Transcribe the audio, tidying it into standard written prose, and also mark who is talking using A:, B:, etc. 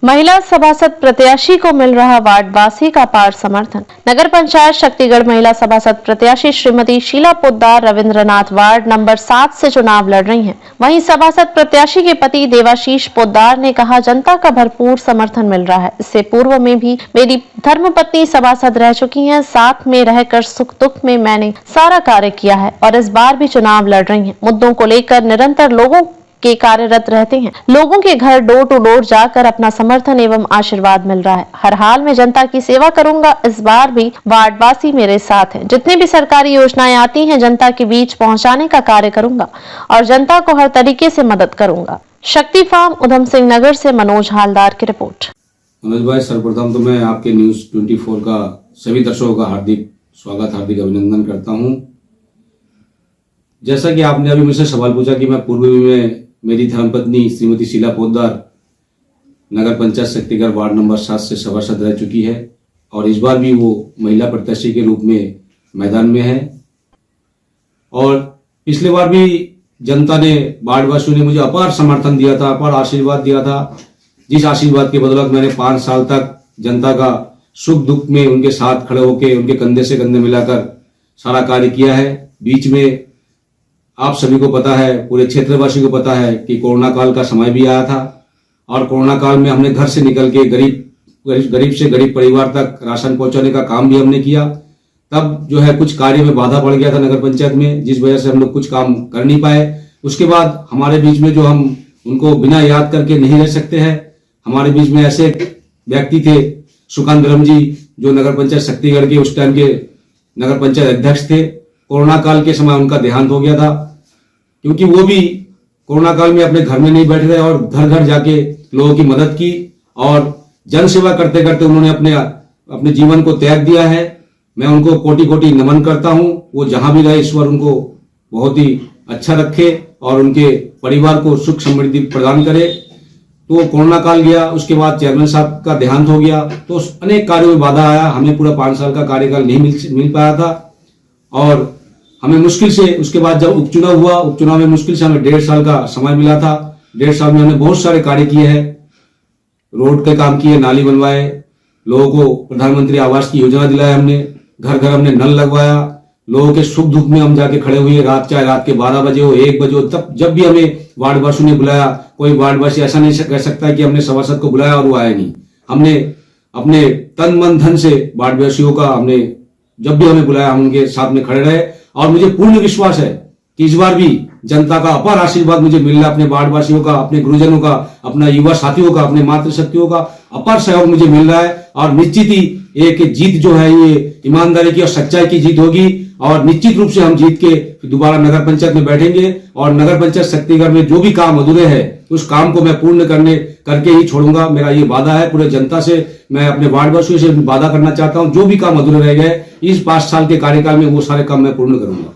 A: महिला सभासद प्रत्याशी को मिल रहा वार्डवासी का अपार समर्थन। नगर पंचायत शक्तिगढ़ महिला सभासद प्रत्याशी श्रीमती शीला पोद्दार रविंद्रनाथ वार्ड नंबर 7 से चुनाव लड़ रही हैं। वहीं सभासद प्रत्याशी के पति देवाशीष पोद्दार ने कहा, जनता का भरपूर समर्थन मिल रहा है। इससे पूर्व में भी मेरी धर्मपत्नी सभासद रह चुकी हैं। साथ में रहकर सुख दुख में मैंने सारा कार्य किया है और इस बार भी चुनाव लड़ रही हैं। मुद्दों को लेकर निरंतर लोगों के कार्यरत रहते हैं। लोगों के घर डोर टू डोर जाकर अपना समर्थन एवं आशीर्वाद मिल रहा है। हर हाल में जनता की सेवा करूंगा। इस बार भी वार्डवासी मेरे साथ हैं। जितनी भी सरकारी योजनाएं आती हैं सर्वजन के बीच पहुंचाने का कार्य करूंगा और जनता को हर तरीके से मदद करूंगा। शक्ति फार्म उधम सिंह नगर से मनोज हालदार की रिपोर्ट।
B: मनोज भाई, सर्वप्रथम तो मैं आपके न्यूज 24 का सभी दर्शकों का हार्दिक स्वागत, हार्दिक अभिनंदन करता हूं। जैसा कि आपने अभी मुझसे सवाल पूछा कि मैं पूर्व में मेरी धर्मपत्नी श्रीमती शीला पोद्दार नगर पंचायत शक्तिगढ़ वार्ड नंबर 7 से सभासद रह चुकी है और इस बार भी वो महिला प्रत्याशी के रूप में मैदान में है। और पिछले बार भी जनता ने, वार्डवासियों ने मुझे अपार समर्थन दिया था, अपार आशीर्वाद दिया था, जिस आशीर्वाद के बदौलत मैंने 5 साल तक जनता का सुख दुख में उनके साथ खड़े होकर उनके कंधे से कंधे मिलाकर सारा कार्य किया है। बीच में आप सभी को पता है, पूरे क्षेत्रवासी को पता है कि कोरोना काल का समय भी आया था और कोरोना काल में हमने घर से निकल के गरीब से गरीब परिवार तक राशन पहुंचाने का काम भी हमने किया। तब जो है कुछ कार्य में बाधा पड़ गया था नगर पंचायत में, जिस वजह से हम लोग कुछ काम कर नहीं पाए। उसके बाद हमारे बीच में जो हम उनको बिना याद करके नहीं रह सकते हैं, हमारे बीच में ऐसे व्यक्ति थे सुकांत ब्रह्म जी, जो नगर पंचायत शक्तिगढ़ के उस टाइम के नगर पंचायत अध्यक्ष थे। कोरोना काल के समय उनका देहांत हो गया था, क्योंकि वो भी कोरोना काल में अपने घर में नहीं बैठ रहे और घर घर जाके लोगों की मदद की और जन सेवा करते करते उन्होंने अपने जीवन को त्याग दिया है। मैं उनको कोटि कोटि नमन करता हूं। वो जहां भी रहे, ईश्वर उनको बहुत ही अच्छा रखे और उनके परिवार को सुख समृद्धि प्रदान करे। तो कोरोना काल गया, उसके बाद चेयरमैन साहब का देहांत हो गया, तो अनेक कार्यों में बाधा आया। हमें पूरा 5 साल का कार्यकाल नहीं मिल पाया था और हमें मुश्किल से, उसके बाद जब उपचुनाव हुआ, उपचुनाव में मुश्किल से हमें 1.5 साल का समय मिला था। 1.5 साल में हमने बहुत सारे कार्य किए हैं, रोड के काम किए, नाली बनवाए, लोगों को प्रधानमंत्री आवास की योजना दिलाए, हमने घर घर हमने नल लगवाया, लोगों के सुख दुख में हम जाके खड़े हुए, चाहे रात के 12 बजे हो, 1 बजे हो, तब जब भी हमें वार्डवासियों ने बुलाया। कोई वार्डवासी ऐसा नहीं कह सकता कि हमने सभासद को बुलाया और वो आया नहीं। हमने अपने तन मन धन से वार्डवासियों का, हमने जब भी हमें बुलाया हम उनके साथ में खड़े रहे और मुझे पूर्ण विश्वास है कि इस बार भी जनता का अपार आशीर्वाद मुझे मिल रहा है। अपने वार्डवासियों का, अपने गुरुजनों का, अपना युवा साथियों का, अपने मातृशक्तियों का अपार सहयोग मुझे मिल रहा है और निश्चित ही एक जीत जो है ये ईमानदारी की और सच्चाई की जीत होगी और निश्चित रूप से हम जीत के दोबारा नगर पंचायत में बैठेंगे और नगर पंचायत शक्तिगढ़ में जो भी काम अधूरे है उस काम को मैं पूर्ण करके ही छोड़ूंगा। मेरा ये वादा है पूरे जनता से। मैं अपने वार्डवासियों से वादा करना चाहता हूं, जो भी काम अधूरे रह गए इस 5 साल के कार्यकाल में वो सारे काम मैं पूर्ण करूंगा।